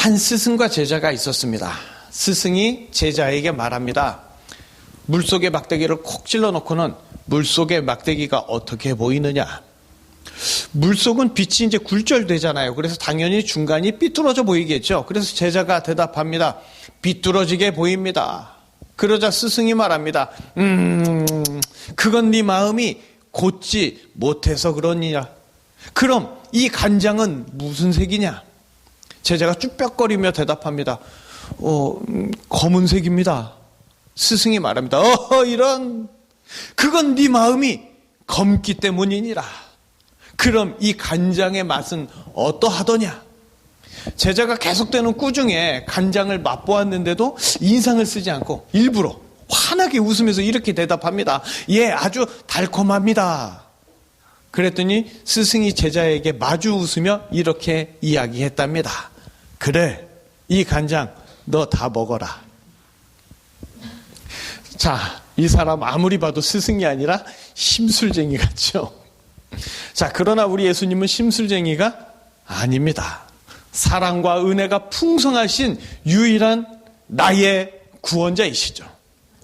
한 스승과 제자가 있었습니다. 스승이 제자에게 말합니다. 물속에 막대기를 콕 찔러놓고는 물속의 막대기가 어떻게 보이느냐? 물속은 빛이 이제 굴절되잖아요. 그래서 당연히 중간이 삐뚤어져 보이겠죠. 그래서 제자가 대답합니다. 삐뚤어지게 보입니다. 그러자 스승이 말합니다. 그건 네 마음이 곧지 못해서 그러니라. 그럼 이 간장은 무슨 색이냐? 제자가 쭈뼛거리며 대답합니다. 검은색입니다. 스승이 말합니다. 이런, 그건 네 마음이 검기 때문이니라. 그럼 이 간장의 맛은 어떠하더냐? 제자가 계속되는 꾸중에 간장을 맛보았는데도 인상을 쓰지 않고 일부러 환하게 웃으면서 이렇게 대답합니다. 예, 아주 달콤합니다. 그랬더니 스승이 제자에게 마주 웃으며 이렇게 이야기했답니다. 그래, 이 간장 너 다 먹어라. 자, 이 사람 아무리 봐도 스승이 아니라 심술쟁이 같죠? 자, 그러나 우리 예수님은 심술쟁이가 아닙니다. 사랑과 은혜가 풍성하신 유일한 나의 구원자이시죠.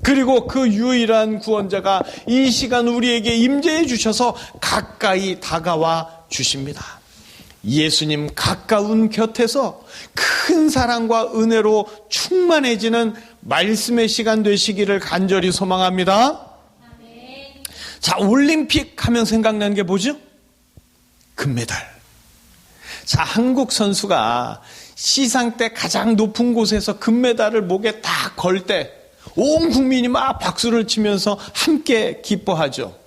그리고 그 유일한 구원자가 이 시간 우리에게 임재해 주셔서 가까이 다가와 주십니다. 예수님 가까운 곁에서 큰 사랑과 은혜로 충만해지는 말씀의 시간 되시기를 간절히 소망합니다. 자, 올림픽 하면 생각나는 게 뭐죠? 금메달. 자, 한국 선수가 시상 때 가장 높은 곳에서 금메달을 목에 딱 걸 때 온 국민이 막 박수를 치면서 함께 기뻐하죠.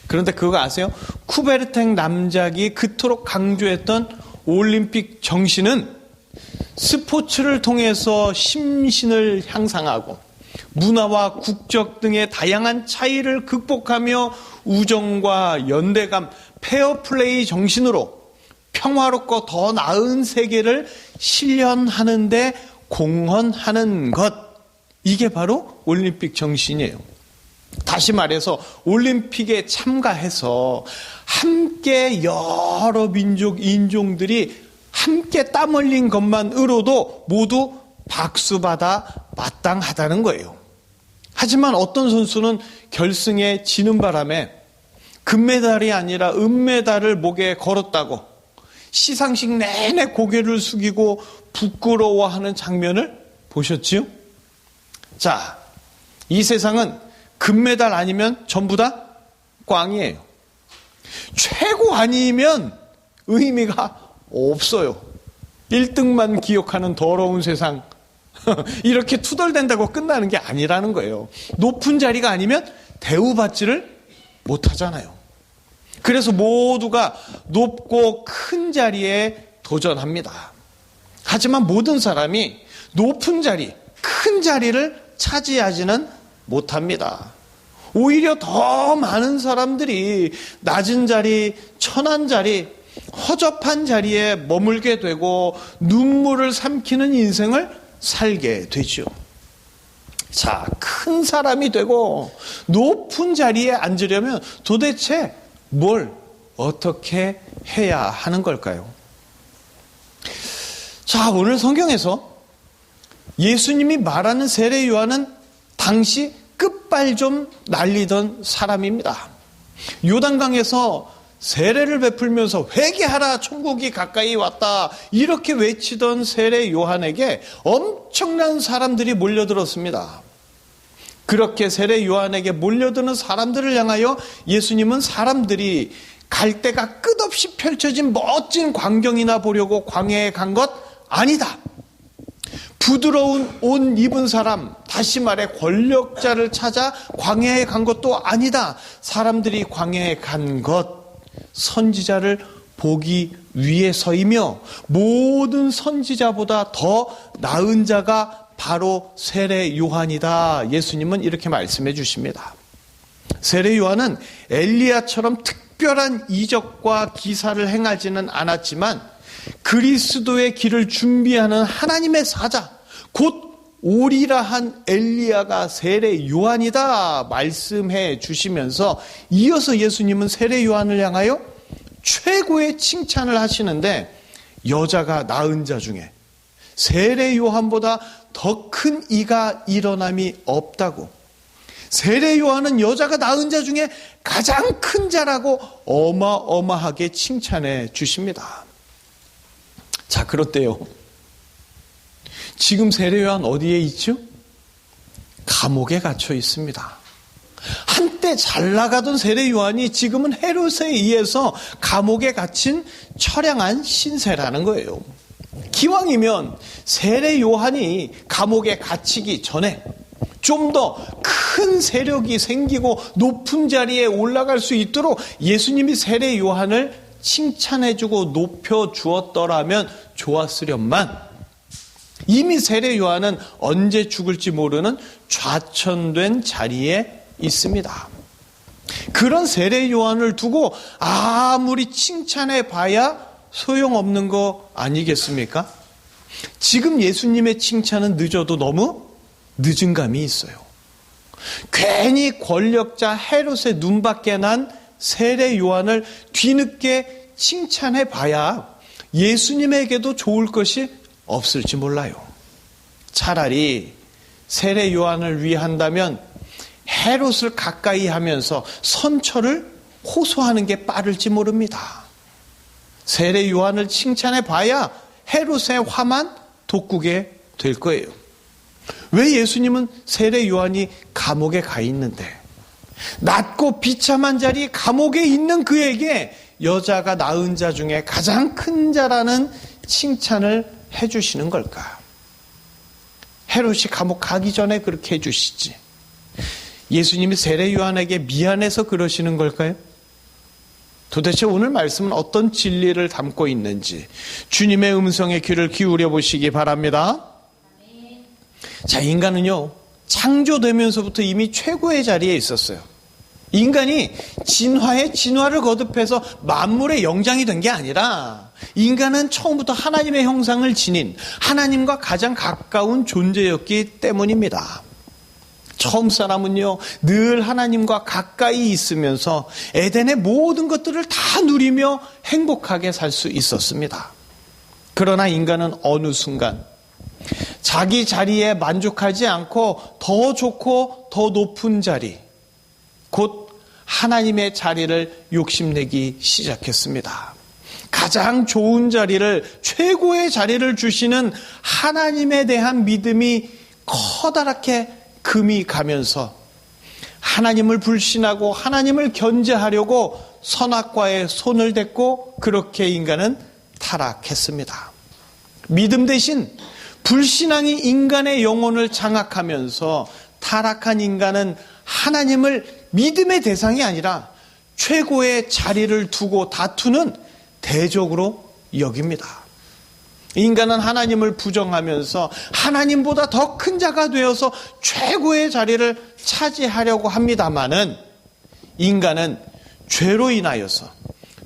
그런데 그거 아세요? 쿠베르탱 남작이 그토록 강조했던 올림픽 정신은 스포츠를 통해서 심신을 향상하고 문화와 국적 등의 다양한 차이를 극복하며 우정과 연대감, 페어플레이 정신으로 평화롭고 더 나은 세계를 실현하는 데 공헌하는 것. 이게 바로 올림픽 정신이에요. 다시 말해서 올림픽에 참가해서 함께 여러 민족, 인종들이 함께 땀 흘린 것만으로도 모두 박수받아 마땅하다는 거예요. 하지만 어떤 선수는 결승에 지는 바람에 금메달이 아니라 은메달을 목에 걸었다고 시상식 내내 고개를 숙이고 부끄러워하는 장면을 보셨지요? 자, 이 세상은 금메달 아니면 전부 다 꽝이에요. 최고 아니면 의미가 없어요. 1등만 기억하는 더러운 세상. 이렇게 투덜댄다고 끝나는 게 아니라는 거예요. 높은 자리가 아니면 대우받지를 못하잖아요. 그래서 모두가 높고 큰 자리에 도전합니다. 하지만 모든 사람이 높은 자리, 큰 자리를 차지하지는 못합니다. 오히려 더 많은 사람들이 낮은 자리, 천한 자리, 허접한 자리에 머물게 되고 눈물을 삼키는 인생을 살게 되죠. 자, 큰 사람이 되고 높은 자리에 앉으려면 도대체 뭘 어떻게 해야 하는 걸까요? 자, 오늘 성경에서 예수님이 말하는 세례 요한은 당시 끝발 좀 날리던 사람입니다. 요단강에서 세례를 베풀면서 회개하라, 천국이 가까이 왔다, 이렇게 외치던 세례 요한에게 엄청난 사람들이 몰려들었습니다. 그렇게 세례 요한에게 몰려드는 사람들을 향하여 예수님은 사람들이 갈대가 끝없이 펼쳐진 멋진 광경이나 보려고 광야에 간 것 아니다. 부드러운 옷 입은 사람, 다시 말해 권력자를 찾아 광야에 간 것도 아니다. 사람들이 광야에 간 것, 선지자를 보기 위해서이며 모든 선지자보다 더 나은 자가 바로 세례 요한이다. 예수님은 이렇게 말씀해 주십니다. 세례 요한은 엘리야처럼 특별한 이적과 기사를 행하지는 않았지만 그리스도의 길을 준비하는 하나님의 사자, 곧 오리라 한 엘리야가 세례 요한이다 말씀해 주시면서 이어서 예수님은 세례 요한을 향하여 최고의 칭찬을 하시는데 여자가 낳은 자 중에 세례 요한보다 더 큰 이가 일어남이 없다고, 세례 요한은 여자가 낳은 자 중에 가장 큰 자라고 어마어마하게 칭찬해 주십니다. 자, 그렇대요. 지금 세례 요한 어디에 있죠? 감옥에 갇혀 있습니다. 한때 잘 나가던 세례 요한이 지금은 헤롯에 의해서 감옥에 갇힌 처량한 신세라는 거예요. 기왕이면 세례 요한이 감옥에 갇히기 전에 좀 더 큰 세력이 생기고 높은 자리에 올라갈 수 있도록 예수님이 세례 요한을 칭찬해주고 높여주었더라면 좋았으련만, 이미 세례 요한은 언제 죽을지 모르는 좌천된 자리에 있습니다. 그런 세례 요한을 두고 아무리 칭찬해 봐야 소용없는 거 아니겠습니까? 지금 예수님의 칭찬은 늦어도 너무 늦은 감이 있어요. 괜히 권력자 헤롯의 눈밖에 난 세례 요한을 뒤늦게 칭찬해 봐야 예수님에게도 좋을 것이 없을지 몰라요. 차라리 세례 요한을 위한다면 헤롯을 가까이 하면서 선처를 호소하는 게 빠를지 모릅니다. 세례 요한을 칭찬해 봐야 헤롯의 화만 돋구게 될 거예요. 왜 예수님은 세례 요한이 감옥에 가 있는데 낮고 비참한 자리 감옥에 있는 그에게 여자가 낳은 자 중에 가장 큰 자라는 칭찬을 해주시는 걸까? 헤롯이 감옥 가기 전에 그렇게 해주시지, 예수님이 세례 요한에게 미안해서 그러시는 걸까요? 도대체 오늘 말씀은 어떤 진리를 담고 있는지 주님의 음성에 귀를 기울여 보시기 바랍니다. 자, 인간은요, 창조되면서부터 이미 최고의 자리에 있었어요. 인간이 진화를 거듭해서 만물의 영장이 된 게 아니라 인간은 처음부터 하나님의 형상을 지닌 하나님과 가장 가까운 존재였기 때문입니다. 처음 사람은요, 늘 하나님과 가까이 있으면서 에덴의 모든 것들을 다 누리며 행복하게 살 수 있었습니다. 그러나 인간은 어느 순간 자기 자리에 만족하지 않고 더 좋고 더 높은 자리, 곧 하나님의 자리를 욕심내기 시작했습니다. 가장 좋은 자리를, 최고의 자리를 주시는 하나님에 대한 믿음이 커다랗게 금이 가면서 하나님을 불신하고 하나님을 견제하려고 선악과에 손을 댔고, 그렇게 인간은 타락했습니다. 믿음 대신 불신앙이 인간의 영혼을 장악하면서 타락한 인간은 하나님을 믿음의 대상이 아니라 최고의 자리를 두고 다투는 대적으로 여깁니다. 인간은 하나님을 부정하면서 하나님보다 더 큰 자가 되어서 최고의 자리를 차지하려고 합니다마는, 인간은 죄로 인하여서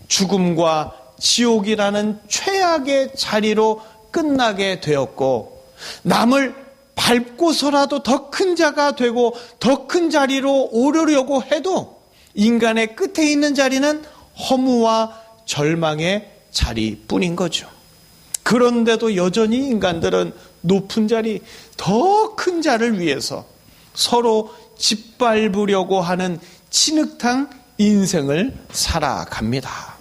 죽음과 지옥이라는 최악의 자리로 끝나게 되었고, 남을 밟고서라도 더 큰 자가 되고 더 큰 자리로 오르려고 해도 인간의 끝에 있는 자리는 허무와 절망의 자리뿐인 거죠. 그런데도 여전히 인간들은 높은 자리, 더 큰 자를 위해서 서로 짓밟으려고 하는 진흙탕 인생을 살아갑니다.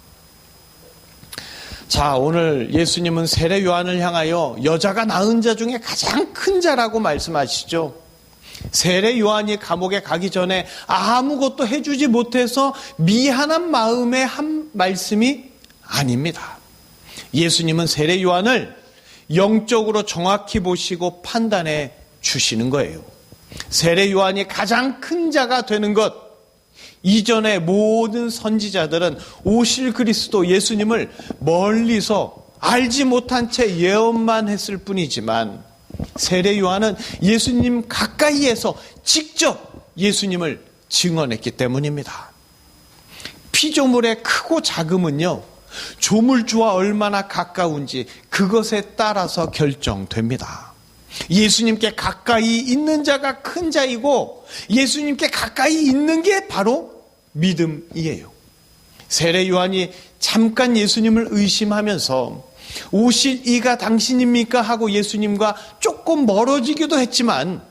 자, 오늘 예수님은 세례 요한을 향하여 여자가 낳은 자 중에 가장 큰 자라고 말씀하시죠. 세례 요한이 감옥에 가기 전에 아무것도 해주지 못해서 미안한 마음의 한 말씀이 아닙니다. 예수님은 세례 요한을 영적으로 정확히 보시고 판단해 주시는 거예요. 세례 요한이 가장 큰 자가 되는 것, 이전의 모든 선지자들은 오실 그리스도 예수님을 멀리서 알지 못한 채 예언만 했을 뿐이지만, 세례 요한은 예수님 가까이에서 직접 예수님을 증언했기 때문입니다. 피조물의 크고 작음은요, 조물주와 얼마나 가까운지 그것에 따라서 결정됩니다. 예수님께 가까이 있는 자가 큰 자이고, 예수님께 가까이 있는 게 바로 믿음이에요. 세례 요한이 잠깐 예수님을 의심하면서 오실 이가 당신입니까? 하고 예수님과 조금 멀어지기도 했지만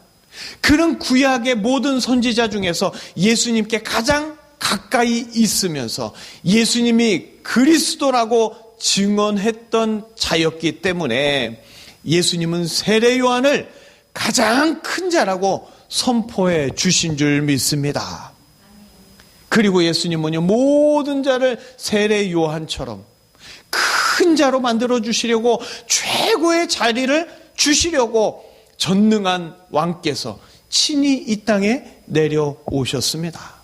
그런 구약의 모든 선지자 중에서 예수님께 가장 가까이 있으면서 예수님이 그리스도라고 증언했던 자였기 때문에 예수님은 세례 요한을 가장 큰 자라고 선포해 주신 줄 믿습니다. 그리고 예수님은요, 모든 자를 세례 요한처럼 큰 자로 만들어 주시려고 최고의 자리를 주시려고 전능한 왕께서 친히 이 땅에 내려오셨습니다.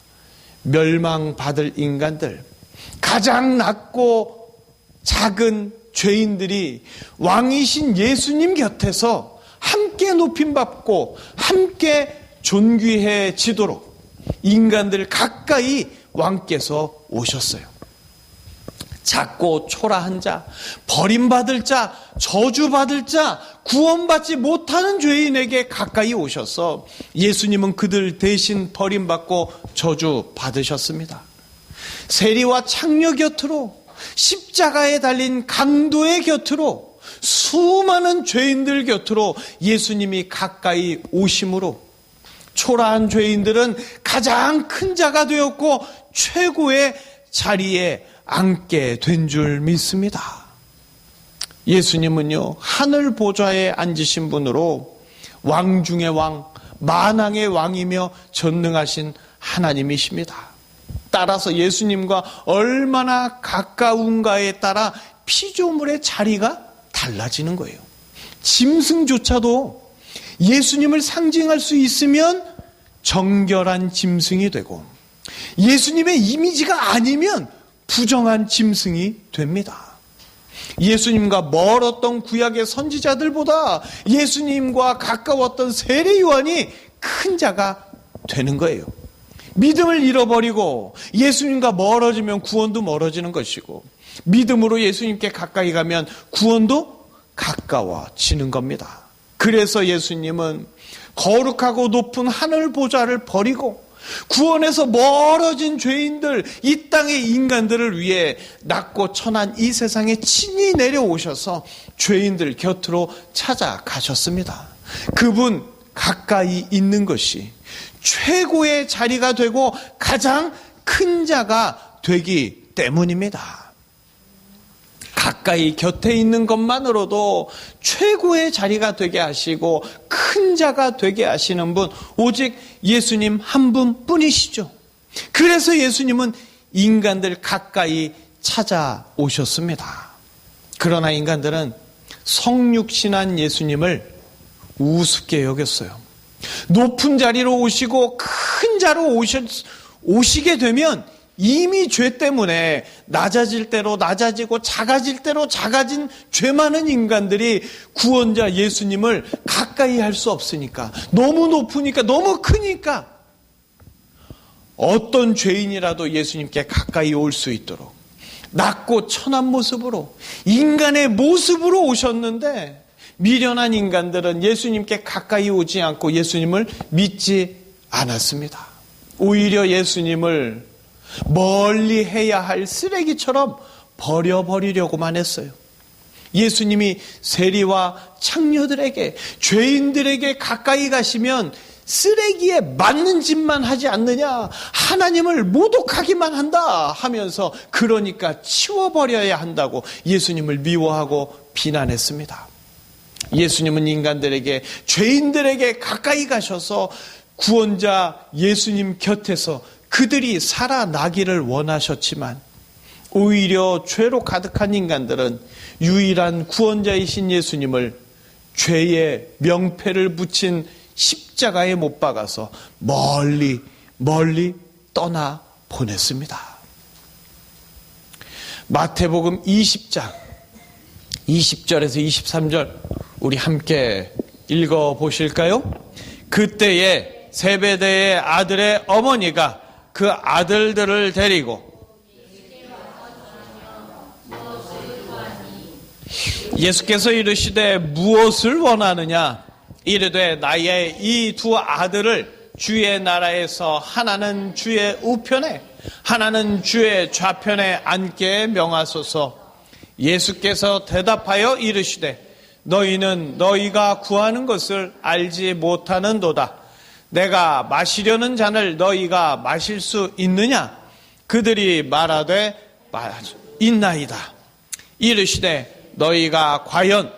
멸망받을 인간들, 가장 낮고 작은 죄인들이 왕이신 예수님 곁에서 함께 높임받고 함께 존귀해지도록 인간들 가까이 왕께서 오셨어요. 작고 초라한 자, 버림받을 자, 저주받을 자, 구원받지 못하는 죄인에게 가까이 오셔서 예수님은 그들 대신 버림받고 저주받으셨습니다. 세리와 창녀 곁으로, 십자가에 달린 강도의 곁으로, 수많은 죄인들 곁으로 예수님이 가까이 오심으로 초라한 죄인들은 가장 큰 자가 되었고 최고의 자리에 앉게 된 줄 믿습니다. 예수님은요, 하늘 보좌에 앉으신 분으로 왕 중의 왕, 만왕의 왕이며 전능하신 하나님이십니다. 따라서 예수님과 얼마나 가까운가에 따라 피조물의 자리가 달라지는 거예요. 짐승조차도 예수님을 상징할 수 있으면 정결한 짐승이 되고 예수님의 이미지가 아니면 부정한 짐승이 됩니다. 예수님과 멀었던 구약의 선지자들보다 예수님과 가까웠던 세례 요한이 큰 자가 되는 거예요. 믿음을 잃어버리고 예수님과 멀어지면 구원도 멀어지는 것이고 믿음으로 예수님께 가까이 가면 구원도 가까워지는 겁니다. 그래서 예수님은 거룩하고 높은 하늘 보좌를 버리고 구원에서 멀어진 죄인들, 이 땅의 인간들을 위해 낮고 천한 이 세상에 친히 내려오셔서 죄인들 곁으로 찾아가셨습니다. 그분 가까이 있는 것이 최고의 자리가 되고 가장 큰 자가 되기 때문입니다. 가까이 곁에 있는 것만으로도 최고의 자리가 되게 하시고 큰 자가 되게 하시는 분, 오직 예수님 한 분뿐이시죠. 그래서 예수님은 인간들 가까이 찾아오셨습니다. 그러나 인간들은 성육신한 예수님을 우습게 여겼어요. 높은 자리로 오시고 큰 자로 오시게 되면 이미 죄 때문에 낮아질 대로 낮아지고 작아질 대로 작아진 죄 많은 인간들이 구원자 예수님을 가까이 할 수 없으니까, 너무 높으니까, 너무 크니까 어떤 죄인이라도 예수님께 가까이 올 수 있도록 낮고 천한 모습으로, 인간의 모습으로 오셨는데 미련한 인간들은 예수님께 가까이 오지 않고 예수님을 믿지 않았습니다. 오히려 예수님을 멀리 해야 할 쓰레기처럼 버려버리려고만 했어요. 예수님이 세리와 창녀들에게, 죄인들에게 가까이 가시면 쓰레기에 맞는 짓만 하지 않느냐, 하나님을 모독하기만 한다 하면서 그러니까 치워버려야 한다고 예수님을 미워하고 비난했습니다. 예수님은 인간들에게, 죄인들에게 가까이 가셔서 구원자 예수님 곁에서 그들이 살아나기를 원하셨지만 오히려 죄로 가득한 인간들은 유일한 구원자이신 예수님을 죄의 명패를 붙인 십자가에 못 박아서 멀리 멀리 떠나 보냈습니다. 마태복음 20장 20절에서 23절 우리 함께 읽어보실까요? 그때에 세베대의 아들의 어머니가 그 아들들을 데리고 예수께서 이르시되 무엇을 원하느냐? 이르되 나의 이 두 아들을 주의 나라에서 하나는 주의 우편에 하나는 주의 좌편에 앉게 명하소서. 예수께서 대답하여 이르시되 너희는 너희가 구하는 것을 알지 못하는도다. 내가 마시려는 잔을 너희가 마실 수 있느냐? 그들이 말하되 있나이다. 이르시되 너희가 과연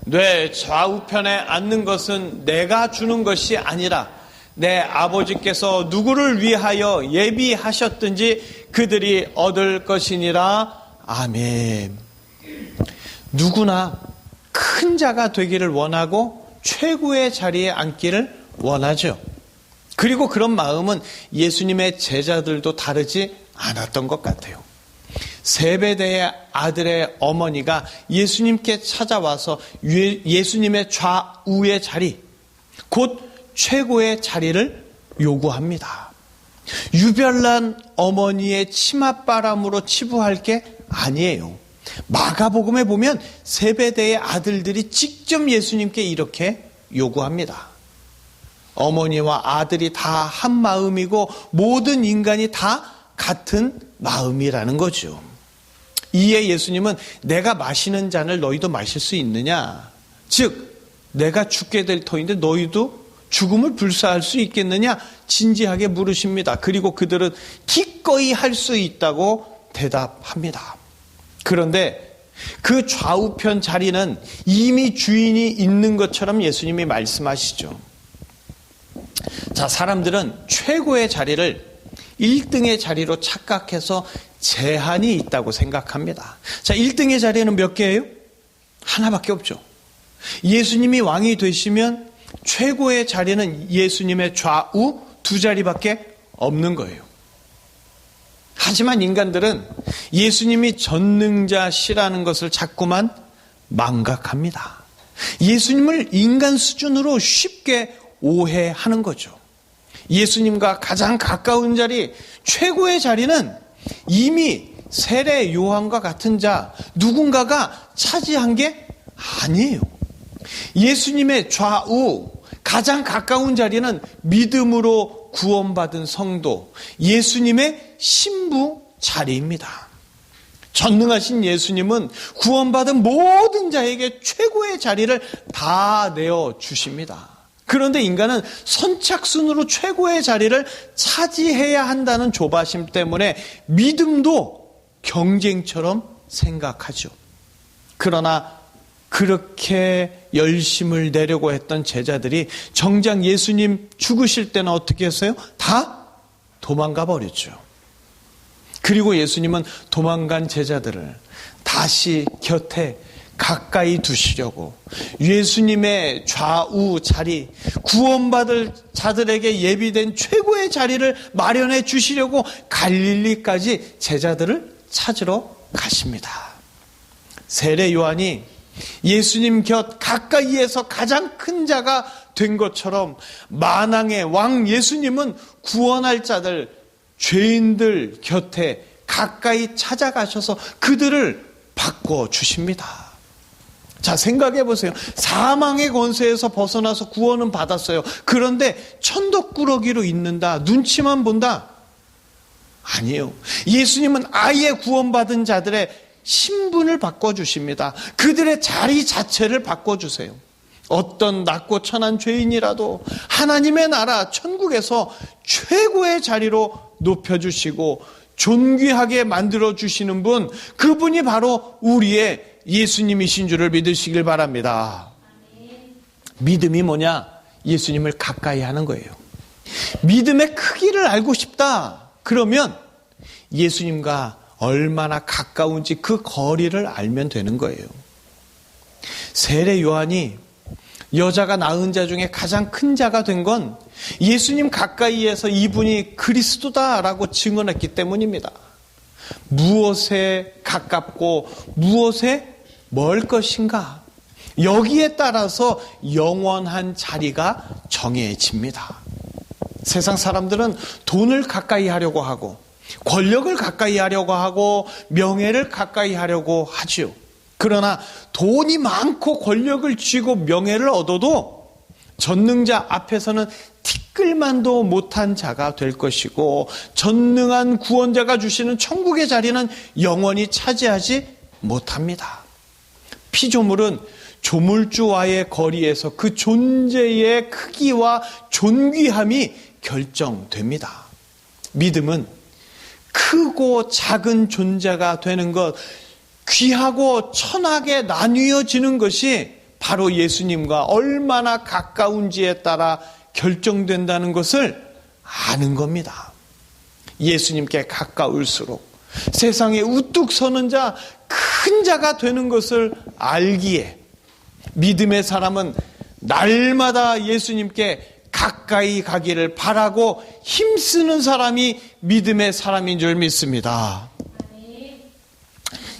뇌 좌우편에 앉는 것은 내가 주는 것이 아니라 내 아버지께서 누구를 위하여 예비하셨든지 그들이 얻을 것이니라. 아멘. 누구나 큰 자가 되기를 원하고 최고의 자리에 앉기를 원하죠. 그리고 그런 마음은 예수님의 제자들도 다르지 않았던 것 같아요. 세베대의 아들의 어머니가 예수님께 찾아와서 예수님의 좌우의 자리, 곧 최고의 자리를 요구합니다. 유별난 어머니의 치맛바람으로 치부할 게 아니에요. 마가복음에 보면 세베대의 아들들이 직접 예수님께 이렇게 요구합니다. 어머니와 아들이 다 한 마음이고 모든 인간이 다 같은 마음이라는 거죠. 이에 예수님은 내가 마시는 잔을 너희도 마실 수 있느냐? 즉 내가 죽게 될 터인데 너희도 죽음을 불사할 수 있겠느냐? 진지하게 물으십니다. 그리고 그들은 기꺼이 할 수 있다고 대답합니다. 그런데 그 좌우편 자리는 이미 주인이 있는 것처럼 예수님이 말씀하시죠. 자, 사람들은 최고의 자리를 1등의 자리로 착각해서 제한이 있다고 생각합니다. 자, 1등의 자리는 몇 개예요? 하나밖에 없죠. 예수님이 왕이 되시면 최고의 자리는 예수님의 좌우 2자리밖에 없는 거예요. 하지만 인간들은 예수님이 전능자시라는 것을 자꾸만 망각합니다. 예수님을 인간 수준으로 쉽게 오해하는 거죠. 예수님과 가장 가까운 자리, 최고의 자리는 이미 세례 요한과 같은 자 누군가가 차지한 게 아니에요. 예수님의 좌우 가장 가까운 자리는 믿음으로 구원받은 성도, 예수님의 신부 자리입니다. 전능하신 예수님은 구원받은 모든 자에게 최고의 자리를 다 내어주십니다. 그런데 인간은 선착순으로 최고의 자리를 차지해야 한다는 조바심 때문에 믿음도 경쟁처럼 생각하죠. 그러나 그렇게 열심을 내려고 했던 제자들이 정작 예수님 죽으실 때는 어떻게 했어요? 다 도망가 버렸죠. 그리고 예수님은 도망간 제자들을 다시 곁에 가까이 두시려고 예수님의 좌우 자리, 구원받을 자들에게 예비된 최고의 자리를 마련해 주시려고 갈릴리까지 제자들을 찾으러 가십니다. 세례 요한이 예수님 곁 가까이에서 가장 큰 자가 된 것처럼 만왕의 왕 예수님은 구원할 자들, 죄인들 곁에 가까이 찾아가셔서 그들을 바꿔주십니다. 자, 생각해 보세요. 사망의 권세에서 벗어나서 구원은 받았어요. 그런데 천덕꾸러기로 있는다, 눈치만 본다? 아니에요. 예수님은 아예 구원받은 자들의 신분을 바꿔주십니다. 그들의 자리 자체를 바꿔주세요. 어떤 낮고 천한 죄인이라도 하나님의 나라 천국에서 최고의 자리로 높여주시고 존귀하게 만들어주시는 분, 그분이 바로 우리의 예수님이신 줄을 믿으시길 바랍니다. 믿음이 뭐냐? 예수님을 가까이 하는 거예요. 믿음의 크기를 알고 싶다. 그러면 예수님과 얼마나 가까운지 그 거리를 알면 되는 거예요. 세례 요한이 여자가 낳은 자 중에 가장 큰 자가 된 건 예수님 가까이에서 이분이 그리스도다라고 증언했기 때문입니다. 무엇에 가깝고 무엇에 멀 것인가? 여기에 따라서 영원한 자리가 정해집니다. 세상 사람들은 돈을 가까이 하려고 하고 권력을 가까이 하려고 하고 명예를 가까이 하려고 하지요. 그러나 돈이 많고 권력을 쥐고 명예를 얻어도 전능자 앞에서는 티끌만도 못한 자가 될 것이고 전능한 구원자가 주시는 천국의 자리는 영원히 차지하지 못합니다. 피조물은 조물주와의 거리에서 그 존재의 크기와 존귀함이 결정됩니다. 믿음은 크고 작은 존재가 되는 것, 귀하고 천하게 나뉘어지는 것이 바로 예수님과 얼마나 가까운지에 따라 결정된다는 것을 아는 겁니다. 예수님께 가까울수록 세상에 우뚝 서는 자, 큰 자가 되는 것을 알기에 믿음의 사람은 날마다 예수님께 가까이 가기를 바라고 힘쓰는 사람이 믿음의 사람인 줄 믿습니다.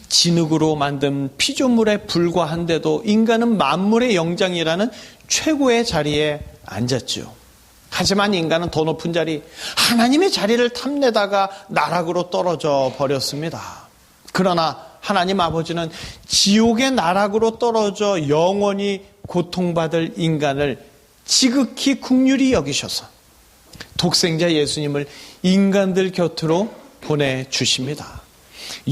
진흙으로 만든 피조물에 불과한데도 인간은 만물의 영장이라는 최고의 자리에 앉았죠. 하지만 인간은 더 높은 자리, 하나님의 자리를 탐내다가 나락으로 떨어져 버렸습니다. 그러나 하나님 아버지는 지옥의 나락으로 떨어져 영원히 고통받을 인간을 지극히 긍휼히 여기셔서 독생자 예수님을 인간들 곁으로 보내주십니다.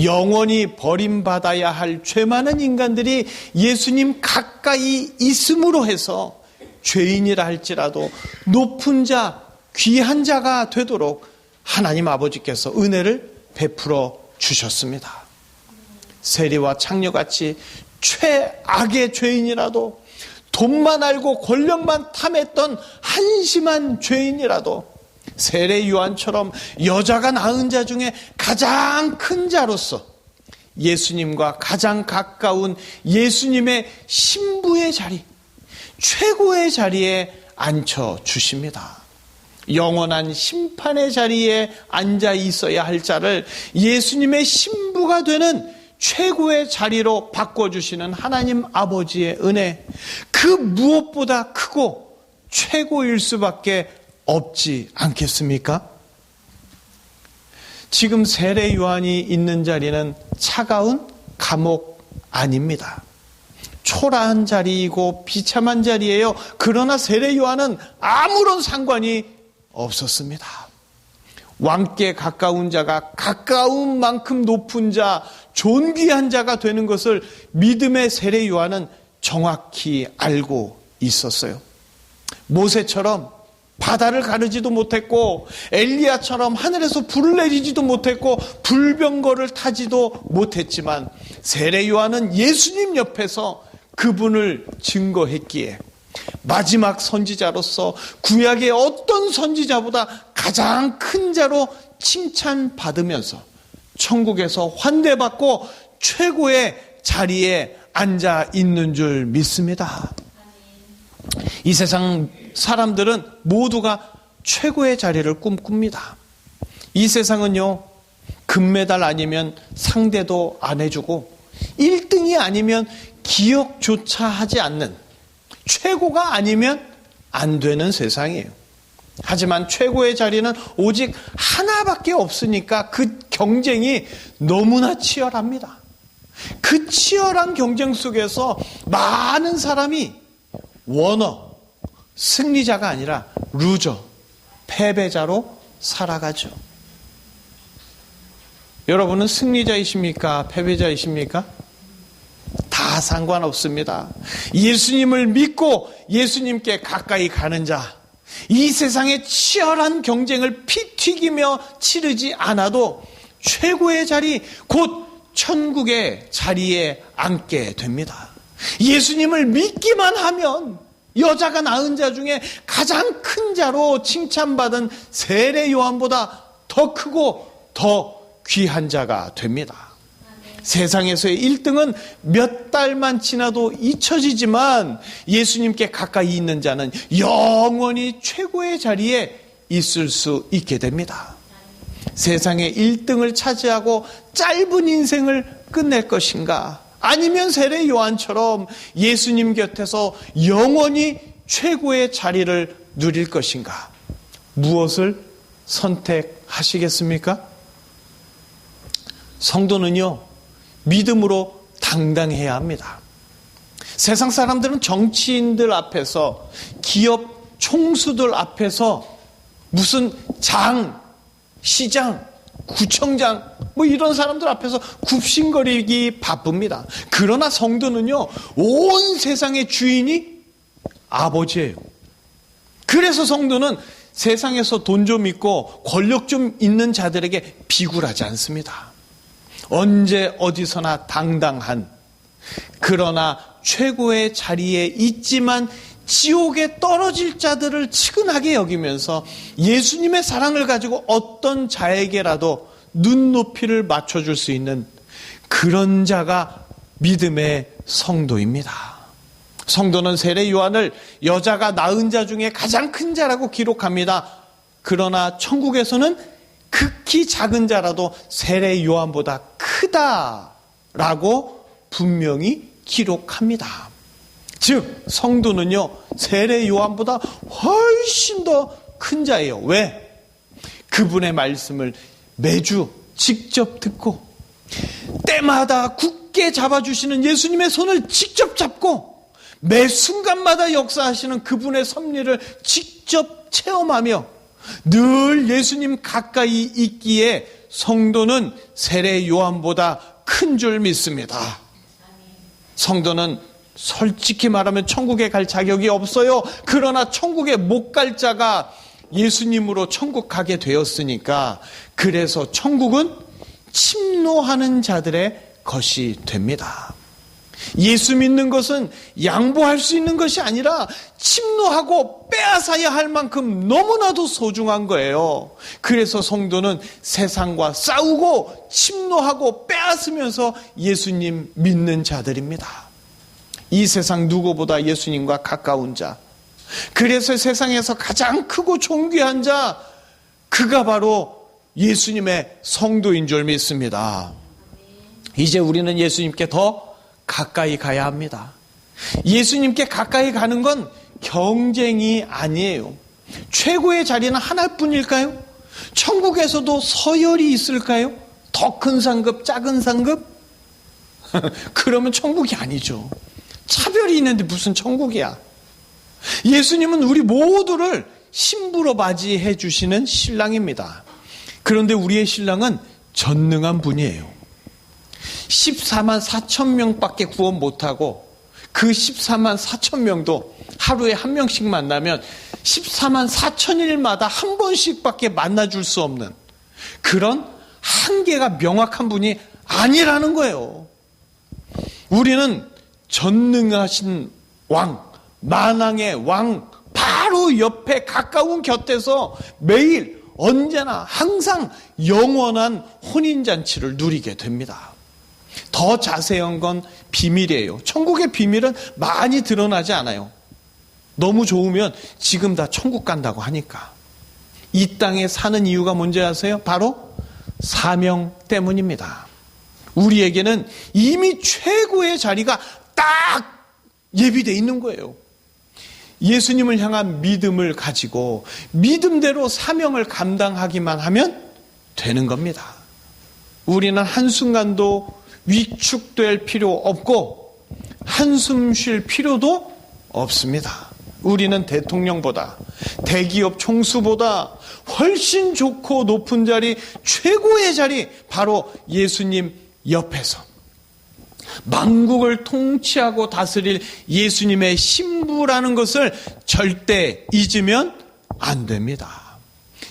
영원히 버림받아야 할 죄 많은 인간들이 예수님 가까이 있음으로 해서 죄인이라 할지라도 높은 자, 귀한 자가 되도록 하나님 아버지께서 은혜를 베풀어 주셨습니다. 세리와 창녀같이 최악의 죄인이라도, 돈만 알고 권력만 탐했던 한심한 죄인이라도 세례 요한처럼 여자가 낳은 자 중에 가장 큰 자로서 예수님과 가장 가까운 예수님의 신부의 자리, 최고의 자리에 앉혀주십니다. 영원한 심판의 자리에 앉아 있어야 할 자를 예수님의 신부가 되는 최고의 자리로 바꿔주시는 하나님 아버지의 은혜, 그 무엇보다 크고 최고일 수밖에 없지 않겠습니까? 지금 세례 요한이 있는 자리는 차가운 감옥 아닙니다. 초라한 자리이고 비참한 자리예요. 그러나 세례 요한은 아무런 상관이 없었습니다. 왕께 가까운 자가 가까운 만큼 높은 자, 존귀한 자가 되는 것을 믿음의 세례 요한은 정확히 알고 있었어요. 모세처럼 바다를 가르지도 못했고 엘리야처럼 하늘에서 불을 내리지도 못했고 불병거를 타지도 못했지만 세례 요한은 예수님 옆에서 그분을 증거했기에 마지막 선지자로서 구약의 어떤 선지자보다 가장 큰 자로 칭찬받으면서 천국에서 환대받고 최고의 자리에 앉아 있는 줄 믿습니다. 이 세상 사람들은 모두가 최고의 자리를 꿈꿉니다. 이 세상은요, 금메달 아니면 상대도 안 해주고 1등이 아니면 기억조차 하지 않는, 최고가 아니면 안 되는 세상이에요. 하지만 최고의 자리는 오직 하나밖에 없으니까 그 경쟁이 너무나 치열합니다. 그 치열한 경쟁 속에서 많은 사람이 워너, 승리자가 아니라 루저, 패배자로 살아가죠. 여러분은 승리자이십니까? 패배자이십니까? 다 상관없습니다. 예수님을 믿고 예수님께 가까이 가는 자, 이 세상의 치열한 경쟁을 피 튀기며 치르지 않아도 최고의 자리, 곧 천국의 자리에 앉게 됩니다. 예수님을 믿기만 하면 여자가 낳은 자 중에 가장 큰 자로 칭찬받은 세례 요한보다 더 크고 더 귀한 자가 됩니다. 세상에서의 1등은 몇 달만 지나도 잊혀지지만 예수님께 가까이 있는 자는 영원히 최고의 자리에 있을 수 있게 됩니다. 세상의 1등을 차지하고 짧은 인생을 끝낼 것인가? 아니면 세례 요한처럼 예수님 곁에서 영원히 최고의 자리를 누릴 것인가? 무엇을 선택하시겠습니까? 성도는요, 믿음으로 당당해야 합니다. 세상 사람들은 정치인들 앞에서, 기업 총수들 앞에서 무슨 장, 시장, 구청장 이런 사람들 앞에서 굽신거리기 바쁩니다. 그러나 성도는요, 온 세상의 주인이 아버지예요. 그래서 성도는 세상에서 돈 좀 있고 권력 좀 있는 자들에게 비굴하지 않습니다. 언제 어디서나 당당한, 그러나 최고의 자리에 있지만 지옥에 떨어질 자들을 측은하게 여기면서 예수님의 사랑을 가지고 어떤 자에게라도 눈높이를 맞춰줄 수 있는 그런 자가 믿음의 성도입니다. 성도는 세례 요한을 여자가 낳은 자 중에 가장 큰 자라고 기록합니다. 그러나 천국에서는 극히 작은 자라도 세례 요한보다 크다라고 분명히 기록합니다. 즉 성도는요, 세례 요한보다 훨씬 더 큰 자예요. 왜? 그분의 말씀을 매주 직접 듣고 때마다 굳게 잡아주시는 예수님의 손을 직접 잡고 매 순간마다 역사하시는 그분의 섭리를 직접 체험하며 늘 예수님 가까이 있기에 성도는 세례 요한보다 큰 줄 믿습니다. 성도는 솔직히 말하면 천국에 갈 자격이 없어요. 그러나 천국에 못 갈 자가 예수님으로 천국 가게 되었으니까, 그래서 천국은 침노하는 자들의 것이 됩니다. 예수 믿는 것은 양보할 수 있는 것이 아니라 침노하고 빼앗아야 할 만큼 너무나도 소중한 거예요. 그래서 성도는 세상과 싸우고 침노하고 빼앗으면서 예수님 믿는 자들입니다. 이 세상 누구보다 예수님과 가까운 자, 그래서 세상에서 가장 크고 존귀한 자, 그가 바로 예수님의 성도인 줄 믿습니다. 이제 우리는 예수님께 더 가까이 가야 합니다. 예수님께 가까이 가는 건 경쟁이 아니에요. 최고의 자리는 하나뿐일까요? 천국에서도 서열이 있을까요? 더 큰 상급, 작은 상급? 그러면 천국이 아니죠. 차별이 있는데 무슨 천국이야. 예수님은 우리 모두를 신부로 맞이해 주시는 신랑입니다. 그런데 우리의 신랑은 전능한 분이에요. 14만 4천 명밖에 구원 못하고 그 14만 4천 명도 하루에 한 명씩 만나면 14만 4천일마다 한 번씩밖에 만나줄 수 없는 그런 한계가 명확한 분이 아니라는 거예요. 우리는 전능하신 왕, 만왕의 왕 바로 옆에 가까운 곁에서 매일 언제나 항상 영원한 혼인잔치를 누리게 됩니다. 더 자세한 건 비밀이에요. 천국의 비밀은 많이 드러나지 않아요. 너무 좋으면 지금 다 천국 간다고 하니까. 이 땅에 사는 이유가 뭔지 아세요? 바로 사명 때문입니다. 우리에게는 이미 최고의 자리가 딱 예비되어 있는 거예요. 예수님을 향한 믿음을 가지고 믿음대로 사명을 감당하기만 하면 되는 겁니다. 우리는 한순간도 위축될 필요 없고 한숨 쉴 필요도 없습니다. 우리는 대통령보다, 대기업 총수보다 훨씬 좋고 높은 자리, 최고의 자리, 바로 예수님 옆에서 만국을 통치하고 다스릴 예수님의 신부라는 것을 절대 잊으면 안 됩니다.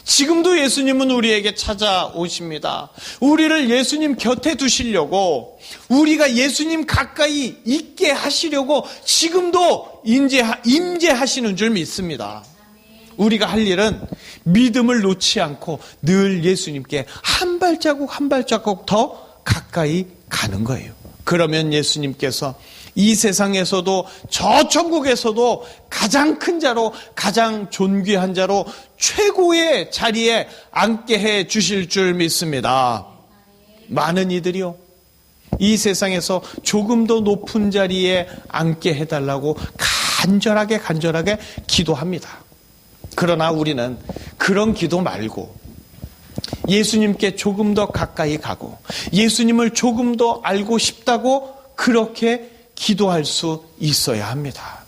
지금도 예수님은 우리에게 찾아오십니다. 우리를 예수님 곁에 두시려고, 우리가 예수님 가까이 있게 하시려고 지금도 임재하시는 줄 믿습니다. 우리가 할 일은 믿음을 놓지 않고 늘 예수님께 한 발자국 한 발자국 더 가까이 가는 거예요. 그러면 예수님께서 이 세상에서도 저 천국에서도 가장 큰 자로, 가장 존귀한 자로 최고의 자리에 앉게 해 주실 줄 믿습니다. 많은 이들이요, 이 세상에서 조금 더 높은 자리에 앉게 해달라고 간절하게 기도합니다. 그러나 우리는 그런 기도 말고 예수님께 조금 더 가까이 가고 예수님을 조금 더 알고 싶다고 그렇게 기도할 수 있어야 합니다.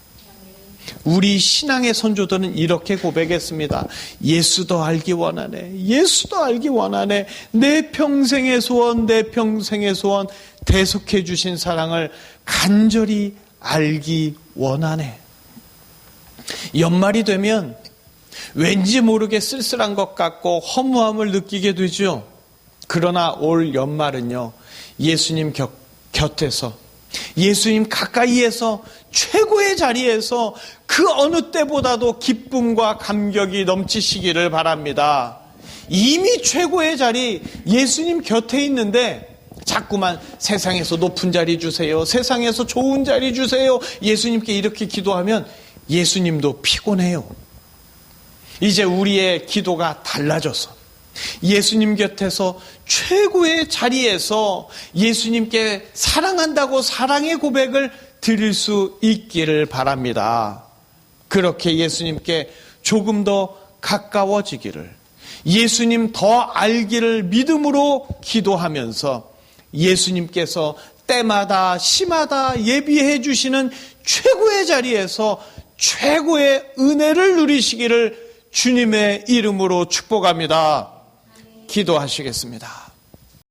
우리 신앙의 선조들은 이렇게 고백했습니다. 예수도 알기 원하네. 예수도 알기 원하네. 내 평생의 소원, 내 평생의 소원, 대속해 주신 사랑을 간절히 알기 원하네. 연말이 되면 왠지 모르게 쓸쓸한 것 같고 허무함을 느끼게 되죠. 그러나 올 연말은요, 예수님 곁에서, 예수님 가까이에서, 최고의 자리에서 그 어느 때보다도 기쁨과 감격이 넘치시기를 바랍니다. 이미 최고의 자리, 예수님 곁에 있는데 자꾸만 세상에서 높은 자리 주세요, 세상에서 좋은 자리 주세요, 예수님께 이렇게 기도하면 예수님도 피곤해요. 이제 우리의 기도가 달라져서 예수님 곁에서 최고의 자리에서 예수님께 사랑한다고 사랑의 고백을 드릴 수 있기를 바랍니다. 그렇게 예수님께 조금 더 가까워지기를, 예수님 더 알기를 믿음으로 기도하면서 예수님께서 때마다 시마다 예비해 주시는 최고의 자리에서 최고의 은혜를 누리시기를 주님의 이름으로 축복합니다. 기도하시겠습니다.